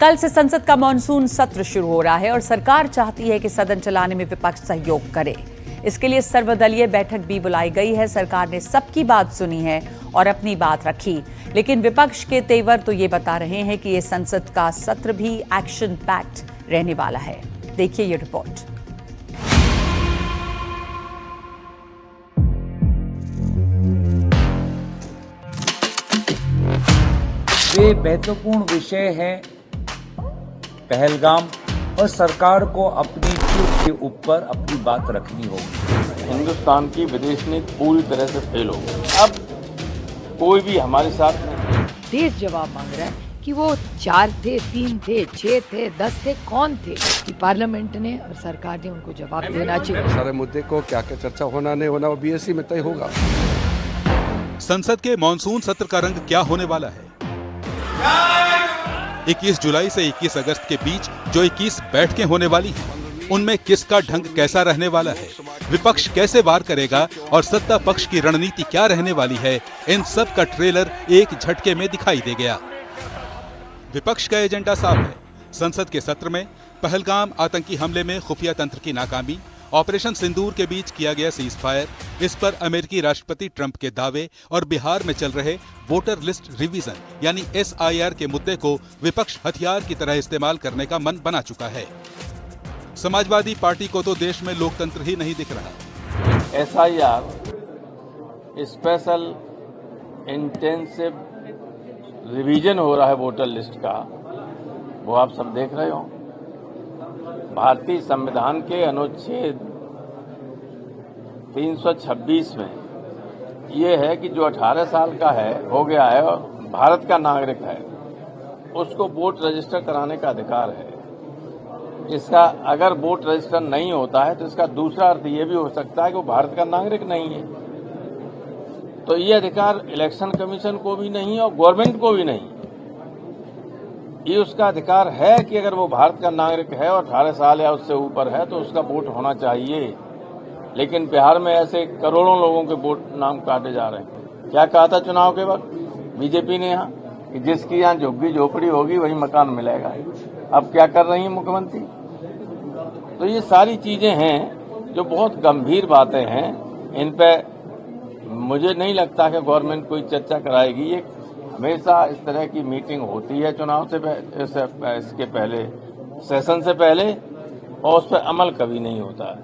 कल से संसद का मॉनसून सत्र शुरू हो रहा है और सरकार चाहती है कि सदन चलाने में विपक्ष सहयोग करे। इसके लिए सर्वदलीय बैठक भी बुलाई गई है। सरकार ने सबकी बात सुनी है और अपनी बात रखी, लेकिन विपक्ष के तेवर तो ये बता रहे हैं कि ये संसद का सत्र भी एक्शन पैक्ड रहने वाला है। देखिए ये रिपोर्ट। वे महत्वपूर्ण विषय हैं पहलगाम और सरकार को अपनी चूक के ऊपर अपनी बात रखनी होगी। हिंदुस्तान की विदेश नीति पूरी तरह से फेल हो गई। अब कोई भी हमारे साथ नहीं। देश जवाब मांग रहा है कि वो 4 थे, 3 थे, 6 थे, 10 थे, कौन थे कि पार्लियामेंट ने और सरकार ने उनको जवाब देना चाहिए। सारे मुद्दे को क्या क्या चर्चा होना नहीं होना वो बीएससी में तय होगा। संसद के मॉनसून सत्र का रंग क्या होने वाला है? 21 जुलाई से 21 अगस्त के बीच जो 21 बैठकें होने वाली हैं, उनमें किसका ढंग कैसा रहने वाला है, विपक्ष कैसे वार करेगा और सत्ता पक्ष की रणनीति क्या रहने वाली है, इन सब का ट्रेलर एक झटके में दिखाई दे गया। विपक्ष का एजेंडा साफ है। संसद के सत्र में पहलगाम आतंकी हमले में खुफिया तंत्र की नाकामी, ऑपरेशन सिंदूर के बीच किया गया सीज फायर, इस पर अमेरिकी राष्ट्रपति ट्रंप के दावे और बिहार में चल रहे वोटर लिस्ट रिवीजन यानी SIR के मुद्दे को विपक्ष हथियार की तरह इस्तेमाल करने का मन बना चुका है। समाजवादी पार्टी को तो देश में लोकतंत्र ही नहीं दिख रहा। SIR स्पेशल इंटेंसिव रिवीजन हो रहा है वोटर लिस्ट का, वो आप सब देख रहे हो। भारतीय संविधान के अनुच्छेद 326 में ये है कि जो 18 साल का है हो गया है और भारत का नागरिक है, उसको वोट रजिस्टर कराने का अधिकार है। इसका अगर वोट रजिस्टर नहीं होता है तो इसका दूसरा अर्थ ये भी हो सकता है कि वो भारत का नागरिक नहीं है। तो ये अधिकार इलेक्शन कमीशन को भी नहीं और गवर्नमेंट को भी नहीं। ये उसका अधिकार है कि अगर वो भारत का नागरिक है और 18 साल या उससे ऊपर है तो उसका वोट होना चाहिए। लेकिन बिहार में ऐसे करोड़ों लोगों के वोट नाम काटे जा रहे हैं। क्या कहा था चुनाव के वक्त बीजेपी ने यहाँ कि जिसकी यहाँ झुग्गी झोपड़ी होगी वही मकान मिलेगा। अब क्या कर रही है मुख्यमंत्री? तो ये सारी चीजें हैं जो बहुत गंभीर बातें हैं। इन पे मुझे नहीं लगता कि गवर्नमेंट कोई चर्चा कराएगी। ये हमेशा इस तरह की मीटिंग होती है चुनाव से इसके पहले, सेशन से पहले, और उस पर अमल कभी नहीं होता है।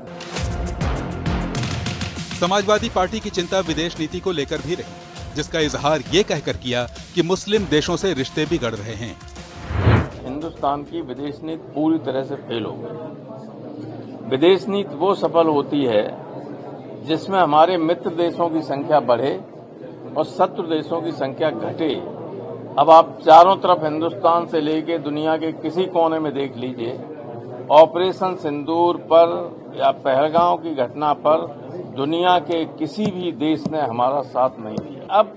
समाजवादी पार्टी की चिंता विदेश नीति को लेकर भी रही, जिसका इजहार ये कहकर किया कि मुस्लिम देशों से रिश्ते बिगड़ रहे हैं। हिंदुस्तान की विदेश नीति पूरी तरह से फेल हो गई। विदेश नीति वो सफल होती है जिसमें हमारे मित्र देशों की संख्या बढ़े और शत्रु देशों की संख्या घटे। अब आप चारों तरफ हिंदुस्तान से लेकर दुनिया के किसी कोने में देख लीजिए, ऑपरेशन सिंदूर पर या पहलगाम की घटना पर दुनिया के किसी भी देश ने हमारा साथ नहीं दिया। अब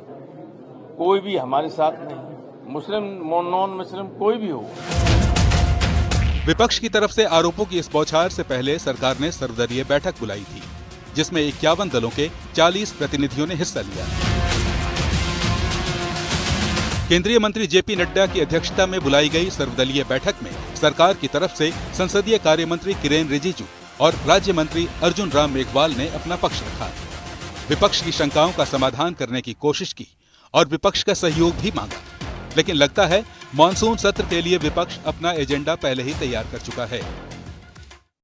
कोई भी हमारे साथ नहीं, मुस्लिम नॉन मुस्लिम कोई भी हो। विपक्ष की तरफ से आरोपों की इस बौछार से पहले सरकार ने सर्वदलीय बैठक बुलाई थी, जिसमें 51 दलों के 40 प्रतिनिधियों ने हिस्सा लिया। केंद्रीय मंत्री JP नड्डा की अध्यक्षता में बुलाई गई सर्वदलीय बैठक में सरकार की तरफ से संसदीय कार्य मंत्री किरेन रिजिजू और राज्य मंत्री अर्जुन राम मेघवाल ने अपना पक्ष रखा। विपक्ष की शंकाओं का समाधान करने की कोशिश की और विपक्ष का सहयोग भी मांगा, लेकिन लगता है मॉनसून सत्र के लिए विपक्ष अपना एजेंडा पहले ही तैयार कर चुका है।